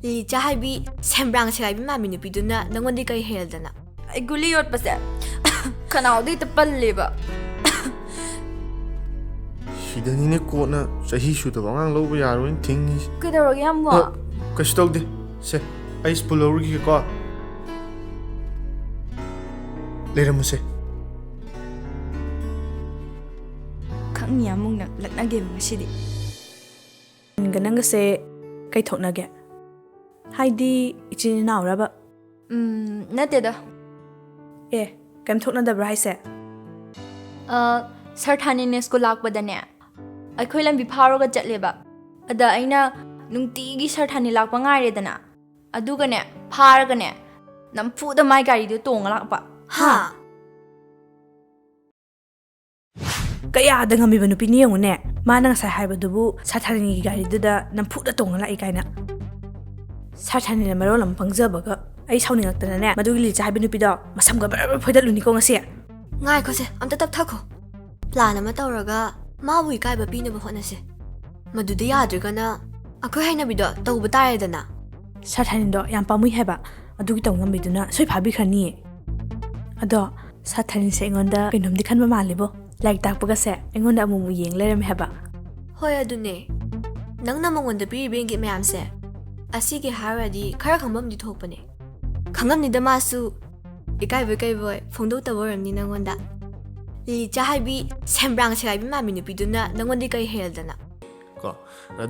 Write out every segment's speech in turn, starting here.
ꯂꯤ ꯆꯥꯍꯥꯏꯕꯤ ꯁꯦꯝꯕ꯭ꯔꯥꯡ ꯁꯦꯒꯥꯏꯕꯤ ꯃꯥꯃꯤ ꯅꯨꯄꯤꯗꯨꯅ ꯅꯪꯉꯣꯟꯗꯤ ꯀꯩ ꯍꯦꯜꯗꯅ ꯑꯩ ꯒꯨꯂꯤ ꯌꯣꯠꯄꯁꯦ ꯈꯅꯥꯎꯗ ꯍꯦꯛꯇ ꯄꯜꯂꯦꯕ ꯁꯤꯗꯅꯤꯅꯦ ꯀꯣꯠꯅ ꯆꯍꯤ ꯁꯨꯗꯕ ꯑꯉꯥꯡ ꯂꯧꯕ ꯌꯥꯔꯣꯏꯅ ꯊꯤꯡꯉꯤꯁꯤ ꯀꯩꯗꯧꯔꯒꯦ ꯌꯥꯝꯕꯣ ꯀꯩꯁꯨ ꯇꯧꯗꯦ ꯁꯦ ꯑꯩ ꯁ꯭ꯄꯨꯜ ꯂꯧꯔꯨꯈꯤꯒꯦꯀꯣ ꯂꯩꯔꯝꯃꯨꯁꯦ ꯈꯪꯅꯤ ꯑꯃꯨꯛꯅ ꯂꯛꯅꯒꯦꯕ ꯉꯁꯤꯗꯤ ꯅꯪꯒꯁꯦ ꯀꯩ ꯊꯣꯛꯅꯒꯦ ꯍꯥꯏꯗꯤ ꯏꯆꯤꯟ ꯏꯅꯥꯎꯔꯕ ꯅꯠꯇꯦꯗ ꯑꯦ ꯀꯩꯝ ꯊꯣꯛꯅꯗꯕ꯭ꯔꯥ ꯍꯥꯏꯁꯦ ꯁꯔ ꯊꯥꯅꯤꯅꯦ ꯁ꯭ꯀꯨꯜ ꯂꯥꯛꯄꯗꯅꯦ ꯑꯩꯈꯣꯏ ꯂꯝꯕꯤ ꯐꯥꯎꯔꯒ ꯆꯠꯂꯦꯕ ꯑꯗ ꯑꯩꯅ ꯅꯨꯡꯇꯤꯒꯤ ꯁꯔ ꯊꯥꯅꯤ ꯂꯥꯛꯄ ꯉꯥꯏꯔꯦꯗꯅ ꯑꯗꯨꯒꯅꯦ ꯐꯥꯔꯒꯅꯦ ꯅꯝꯐꯨꯗ ꯃꯥꯏ ꯒꯥꯔꯤꯗꯨ ꯇꯣꯡꯉ ꯂꯥꯛꯄ ꯍꯥ ꯀꯌꯥꯗ ꯉꯝꯃꯤꯕ ꯅꯨꯄꯤꯅꯤ ꯌꯦꯡꯉꯨꯅꯦ ꯃꯥꯅ ꯉꯁꯥꯏ ꯍꯥꯏꯕꯗꯨꯕꯨ ꯁꯥꯊꯥꯅꯤꯒꯤ ꯒꯥꯔꯤꯗꯨꯗ ꯅꯝꯐꯨꯗ ꯇꯣꯡꯉ ꯂꯥꯛꯏ ꯀꯥꯏꯅ ꯁꯥꯊꯥꯅꯤꯅ ꯃꯔꯣꯜ ꯑꯃ ꯄꯪꯖꯕꯒ ꯑꯩ ꯁꯥꯎꯅꯤꯡꯉꯛꯇꯅꯅꯦ ꯃꯗꯨꯒꯤ ꯂꯤꯆꯥ ꯍꯥꯏꯕ ꯅꯨꯄꯤꯗꯣ ꯃꯁꯝꯒ ꯕꯔꯕꯔ ꯐꯣꯏꯗꯠꯂꯨꯅꯤꯀꯣ ꯉꯁꯤ ꯉꯥꯏꯈꯣꯁꯦ ꯑꯝꯇ ꯇꯞꯊꯈꯣ ꯄ꯭ꯂꯥꯟ ꯑꯃ ꯇꯧꯔꯒ ꯃꯥꯕꯨ ꯏꯀꯥꯏꯕ ꯄꯤꯅꯕ ꯍꯣꯠꯅꯁꯦ ꯃꯗꯨꯗ ꯌꯥꯗ꯭ꯔꯒꯅ ꯑꯩꯈꯣꯏ ꯍꯩꯅꯕꯤꯗꯣ ꯇꯧꯕ ꯇꯥꯔꯦꯗꯅ ꯁꯥꯊꯥꯅꯤꯗꯣ ꯌꯥꯝ ꯄꯥꯝꯃꯨꯏ ꯍꯥꯏꯕ ꯑꯗꯨꯒꯤ ꯇꯧ ꯉꯝꯕꯤꯗꯨꯅ ꯁꯣꯏ ꯐꯥꯕꯤꯈ꯭ꯔꯅꯤꯌꯦ ꯑꯗꯣ ꯁꯥꯊꯥꯅꯤꯁꯦ ꯑꯩꯉꯣꯟꯗ ꯀꯩꯅꯣꯝꯗꯤ ꯈꯟꯕ ꯃꯥꯜꯂꯤꯕꯣ ꯂꯥꯏꯔꯤꯛ ꯇꯥꯛꯄꯒꯁꯦ ꯑꯩꯉꯣꯟꯗ ꯑꯃꯨꯛ ꯌꯦꯡ ꯂꯩꯔꯝꯃꯦ ꯍꯥꯏꯕ ꯍꯣꯏ ꯑꯗꯨꯅꯦ ꯅꯪꯅ ꯃꯉꯣꯟꯗ ꯄꯤꯔꯤꯕ ꯏꯪꯒꯤꯠ ꯃꯌꯥꯝꯁꯦ ꯑꯁꯤꯒꯤ ꯍꯥꯏꯔꯗꯤ ꯈꯔ ꯈꯪꯐꯝꯗꯤ ꯊꯣꯛꯄꯅꯦ ꯈꯪꯉꯝꯅꯤꯗ ꯃꯥꯁꯨ ꯏꯀꯥꯏꯕꯣꯏ ꯀꯩꯕꯣꯏ ꯐꯣꯡꯗꯣꯛꯇꯕ ꯑꯣꯏꯔꯝꯅꯤ ꯅꯪꯉꯣꯟꯗ ꯂꯤ ꯆꯥꯍꯥꯏꯕꯤ ꯁꯦꯝꯕ꯭ꯔꯥꯡ ꯁꯦꯒꯥꯏꯕꯤ ꯃꯥꯃꯤ ꯅꯨꯄꯤꯗꯨꯅ ꯅꯪꯉꯣꯟꯗꯤ ꯀꯩ ꯍꯦꯜꯗꯅ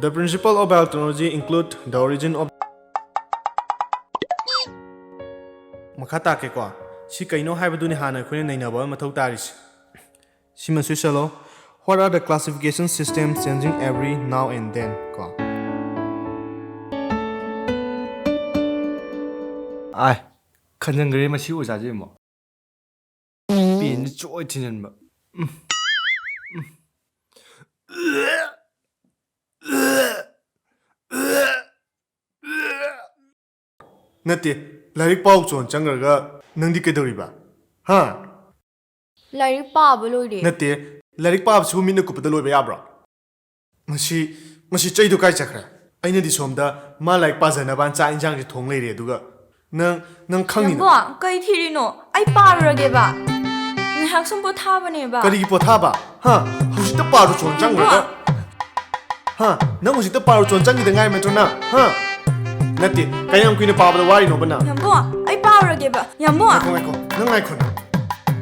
The principle of biotechnology include the origin of ꯃꯈꯥ ꯇꯥꯛꯀꯦꯀꯣ ꯁꯤ ꯀꯩꯅꯣ ꯍꯥꯏꯕꯗꯨꯅꯤ ꯍꯥꯟꯅ ꯑꯩꯈꯣꯏꯅ ꯅꯩꯅꯕ ꯃꯊꯧ ꯇꯥꯔꯤꯁꯤ ꯁꯤꯃꯁꯨ ꯏꯁꯜꯂꯣ What are the classification systems changing every now and then ꯀꯣ ꯑꯥꯏ ꯈꯟꯖꯟꯈ꯭ꯔꯦ ꯃꯁꯤ ꯑꯣꯖꯥꯁꯦ ꯑꯃꯨꯛ ꯄꯦꯟꯁꯤ ꯆꯣꯏ ꯊꯤꯟꯖꯟꯕ ꯅꯠꯇꯦ ꯂꯥꯏꯔꯤꯛ ꯄꯥꯎ ꯆꯣꯟ ꯆꯪꯈ꯭ꯔꯒ ꯅꯪꯗꯤ ꯀꯩꯗꯧꯔꯤꯕ ꯍꯥ ꯂꯥꯏꯔꯤꯛ ꯄꯥꯕ ꯂꯣꯏꯔꯦ ꯅꯠꯇꯦ ꯂꯥꯏꯔꯤꯛ ꯄꯥꯕꯁꯤꯕꯨ ꯃꯤꯠꯅ ꯀꯨꯞꯄꯗ ꯂꯣꯏꯕ ꯌꯥꯕ꯭ꯔꯣ ꯃꯁꯤ ꯆꯩꯗꯣ ꯀꯥꯏ ꯆꯠꯈ꯭ꯔꯦ ꯑꯩꯅꯗꯤ ꯁꯣꯝꯗ ꯃꯥ ꯂꯥꯏꯔꯤꯛ ꯄꯥꯖꯅꯕ ꯆꯥꯛ ꯏꯟꯁꯥꯡꯁꯦ ꯊꯣꯡ ꯂꯩꯔꯦ ꯑꯗꯨꯒ ꯅꯪ ꯈꯪꯅꯤꯅ ꯌꯥꯝꯕꯣ ꯀꯩ ꯊꯤꯔꯤꯅꯣ ꯑꯩ ꯄꯥꯔꯨꯔꯒꯦꯕ ꯉꯥꯏꯍꯥꯛ ꯁꯨꯝ ꯄꯣꯊꯥꯕꯅꯦꯕ ꯀꯔꯤꯒꯤ ꯄꯣꯊꯥꯕ ꯍꯥ ꯍꯧꯖꯤꯛꯇ ꯄꯥꯔꯨ ꯆꯣꯟ ꯆꯪꯈ꯭ꯔꯒ ꯍꯥ ꯅꯪ ꯍꯧꯖꯤꯛꯇ ꯄꯥꯔꯨ ꯆꯣꯟ ꯆꯪꯈꯤꯗ ꯉꯥꯏ ꯅꯠꯇ꯭ꯔꯣ ꯅꯪ ꯍꯥ ꯅꯠꯇꯦ ꯀꯌꯥꯝ ꯀꯨꯏꯅ ꯄꯥꯕꯗ ꯋꯥꯔꯤꯅꯣꯕ ꯅꯪ ꯌꯥꯝꯕꯣ ꯑꯩ ꯄꯥꯔꯨꯔꯒꯦꯕ ꯌꯥꯝꯕꯣ ꯉꯥꯏꯈꯣ ꯅꯪ ꯉꯥꯏꯈꯣ